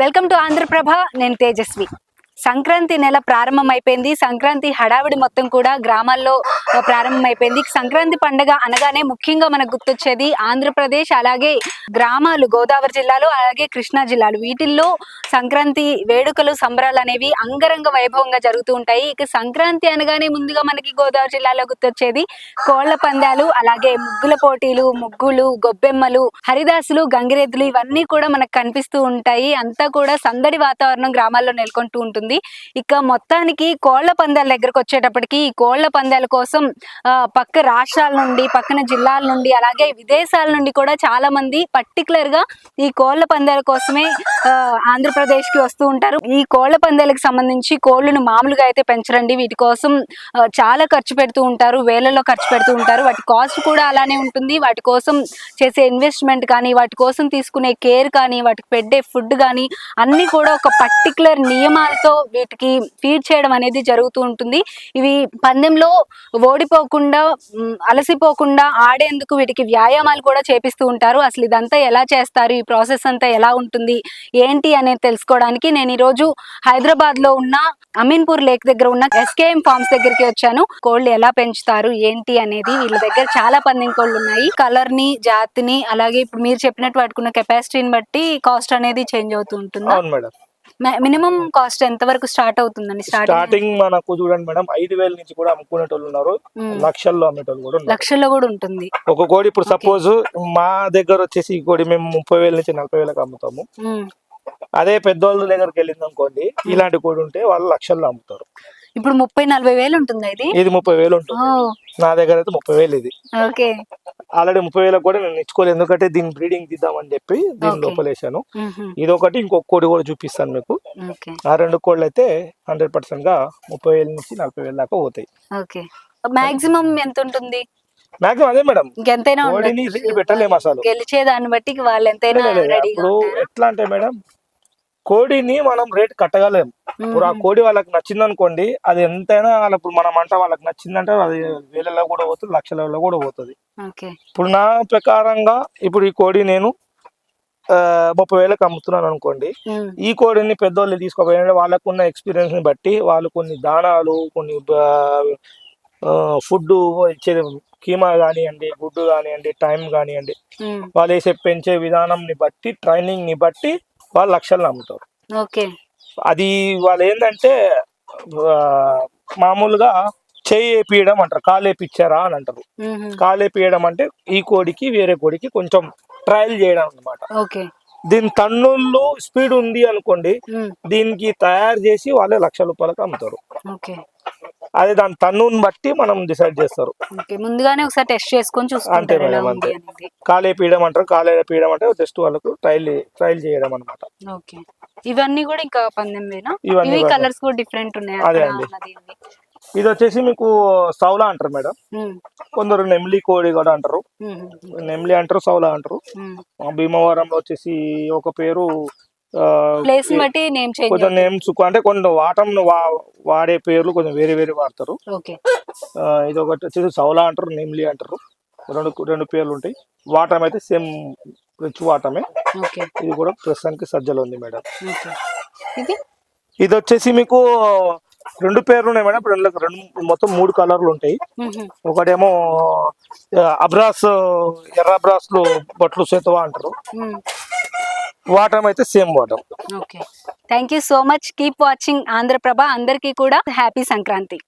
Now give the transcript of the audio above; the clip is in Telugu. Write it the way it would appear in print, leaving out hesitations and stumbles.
Welcome to Andhraprabha. నేను తేజస్వి. సంక్రాంతి నెల ప్రారంభమైపోయింది. సంక్రాంతి హడావిడి మొత్తం కూడా గ్రామాల్లో ప్రారంభమైపోయింది. సంక్రాంతి పండుగ అనగానే ముఖ్యంగా మనకు గుర్తొచ్చేది ఆంధ్రప్రదేశ్, అలాగే గ్రామాలు, గోదావరి జిల్లాలో, అలాగే కృష్ణా జిల్లాలు. వీటిల్లో సంక్రాంతి వేడుకలు, సంబరాలు అనేవి అంగరంగ వైభవంగా జరుగుతూ ఉంటాయి. ఇక సంక్రాంతి అనగానే ముందుగా మనకి గోదావరి జిల్లాలో గుర్తొచ్చేది కోళ్ల పందాలు, అలాగే ముగ్గుల పోటీలు, ముగ్గులు, గొబ్బెమ్మలు, హరిదాసులు, గంగిరెద్దులు, ఇవన్నీ కూడా మనకు కనిపిస్తూ ఉంటాయి. అంతా కూడా సందడి వాతావరణం గ్రామాల్లో నెలకొంటూ ఉంటుంది. ఇక మొత్తానికి కోళ్ల పందాల దగ్గరకు వచ్చేటప్పటికి ఈ కోళ్ల పందాల కోసం పక్క రాష్ట్రాల నుండి, పక్కన జిల్లాల నుండి, అలాగే విదేశాల నుండి కూడా చాలా మంది పర్టికులర్ గా ఈ కోళ్ల పందాల కోసమే ఆంధ్రప్రదేశ్ కి వస్తూ ఉంటారు. ఈ కోళ్ల పందాలకు సంబంధించి కోళ్లను మామూలుగా అయితే పెంచరండి. వీటి కోసం చాలా ఖర్చు పెడుతూ ఉంటారు, వేలలో ఖర్చు పెడుతూ ఉంటారు. వాటి కాస్ట్ కూడా అలానే ఉంటుంది. వాటి కోసం చేసే ఇన్వెస్ట్మెంట్ కానీ, వాటి కోసం తీసుకునే కేర్ కానీ, వాటికి పెట్టే ఫుడ్ కానీ అన్ని కూడా ఒక పర్టికులర్ నియమాలతో వీటికి ఫీడ్ చేయడం అనేది జరుగుతూ ఉంటుంది. ఇవి పందెంలో ఓడిపోకుండా, అలసిపోకుండా ఆడేందుకు వీటికి వ్యాయామాలు కూడా చేపిస్తూ ఉంటారు. అసలు ఇదంతా ఎలా చేస్తారు, ఈ ప్రాసెస్ అంతా ఎలా ఉంటుంది, ఏంటి అనేది తెలుసుకోవడానికి నేను ఈరోజు హైదరాబాద్ లో ఉన్న అమీన్పూర్ లేక్ దగ్గర ఉన్న ఎస్కేఎం ఫార్మ్స్ దగ్గరికి వచ్చాను. కోళ్లు ఎలా పెంచుతారు ఏంటి అనేది, వీళ్ళ దగ్గర చాలా పందెం కోళ్లు ఉన్నాయి. కలర్ ని, జాతిని, అలాగే ఇప్పుడు మీరు చెప్పినట్టు వాటికున్న కెపాసిటీని బట్టి కాస్ట్ అనేది చేంజ్ అవుతూ ఉంటుంది. మినిమం కాస్ట్ ఎంత వరకు స్టార్ట్ అవుతుందండి? స్టార్టింగ్ మనకు చూడండి మేడం, 5,000 నుంచి కూడా అమ్ముకునేటోళ్ళు ఉన్నారు, లక్షల్లో అమ్మేటోళ్ళు కూడా ఉన్నారు. లక్షల్లో కూడా ఉంటుంది ఒక కోడి. ఇప్పుడు సపోజ్ మా దగ్గర వచ్చేసి ఈ కోడి మేము 30,000 నుంచి 40,000కి అమ్ముతాము. అదే పెద్దోళ్ళ దగ్గరికి వెళ్ళింది అనుకోండి, ఇలాంటి కోడి ఉంటే వాళ్ళు లక్షల్లో అమ్ముతారు. ఇప్పుడు 30,000-40,000 ఉంటుంది. ఇది 30,000 ఉంటుంది. నా దగ్గర అయితే 30,000. ఇది ఆల్రెడీ 30,000 కూడా నేను ఇచ్చుకోలేదు, ఎందుకంటే దీన్ని బ్రీడింగ్ తీద్దామని చెప్పి దీని లోపలేసాను. ఇది ఒకటి, ఇంకొక కోడి కూడా చూపిస్తాను మీకు. ఆ 2 కోళ్ళు అయితే 100% గా 30,000 నుంచి 40,000 దాకా పోతాయి. మాక్సిమం ఎంత ఉంటుంది? మాక్సిమం అదే మేడం, ఎంతైనా పెట్టలేము అసలు. గెలిచే దాన్ని బట్టి వాళ్ళు ఎంతైనా. ఇప్పుడు ఎట్లా అంటే మేడం, కోడిని మనం రేట్ కట్టగలేము. ఇప్పుడు ఆ కోడి వాళ్ళకి నచ్చింది అనుకోండి, అది ఎంతైనా ఇప్పుడు మనం అంట వాళ్ళకి నచ్చిందంటే అది వేలలో కూడా పోతుంది, లక్షలలో కూడా పోతుంది. ఇప్పుడు నా ప్రకారంగా ఇప్పుడు ఈ కోడి నేను 30,000కి అమ్ముతున్నాను అనుకోండి. ఈ కోడిని పెద్దోళ్ళు తీసుకోపోయిన వాళ్ళకున్న ఎక్స్పీరియన్స్ ని బట్టి వాళ్ళు కొన్ని దానాలు, కొన్ని ఫుడ్ ఇచ్చేది, కీమా కానివ్వండి, గుడ్డు కానివ్వండి, టైం కానివ్వండి, వాళ్ళు వేసే పెంచే విధానం ని బట్టి, ట్రైనింగ్ ని బట్టి వాళ్ళు లక్షల్లో అమ్ముతారు. అది వాళ్ళు ఏంటంటే మామూలుగా చెయ్యి వేపియడం అంటారు, కాలు వేపిచ్చారా అని అంటారు. కాలు వేపియడం అంటే ఈ కోడికి వేరే కోడికి కొంచెం ట్రయల్ చేయడం అన్నమాట. దీని తన్నుల్లో స్పీడ్ ఉంది అనుకోండి, దీనికి తయారు చేసి వాళ్ళే ₹1,00,000 అమ్ముతారు. అదే దాని తన్నుని బట్టి మనం డిసైడ్ చేస్తారు. ముందుగానే ఒకసారి టెస్ట్ చేసుకొని అంతే మేడం, అంతే. కాలే పీయడం అంటారు, కాలే పీయడం అంటే జస్ట్ వాళ్ళకు ట్రయల్ చేయడం అన్నమాట. ఇవన్నీ కూడా ఇంకా పందెంలేనా? ఇవి కలర్స్ కూడా డిఫరెంట్ ఉన్నాయి. అదే అండి. ఇది వచ్చేసి మీకు సౌలా అంటారు మేడం, కొందరు నెమ్లి కోడి కూడా అంటారు. నెమ్లి అంటారు, సౌలా అంటారు. భీమవరంలో వచ్చేసి ఒక పేరు, కొంచెం నేమ్స్ అంటే కొన్ని వాడే పేర్లు కొంచెం వేరే వేరే వాడతారు. ఇది ఒకటి వచ్చేసి సౌలా అంటారు, నెమ్లి అంటారు. రెండు పేర్లు ఉంటాయి. వాటం అయితే సేమ్ రిచ్ వాటమే. ఇది కూడా ప్రస్తుతానికి సజ్జలో ఉంది మేడం. ఇది వచ్చేసి మీకు 2 పేర్లు ఉన్నాయి మేడం. మొత్తం 3 కలర్లు ఉంటాయి. ఒకటేమో అబ్రాస్, ఎర్ర అబ్రాస్ లో బొట్లు సేతువా అంటారు. వాటం అయితే సేమ్ వాటం. Thank you so much. Keep watching Andhraprabha. అందరికీ కూడా హ్యాపీ సంక్రాంతి.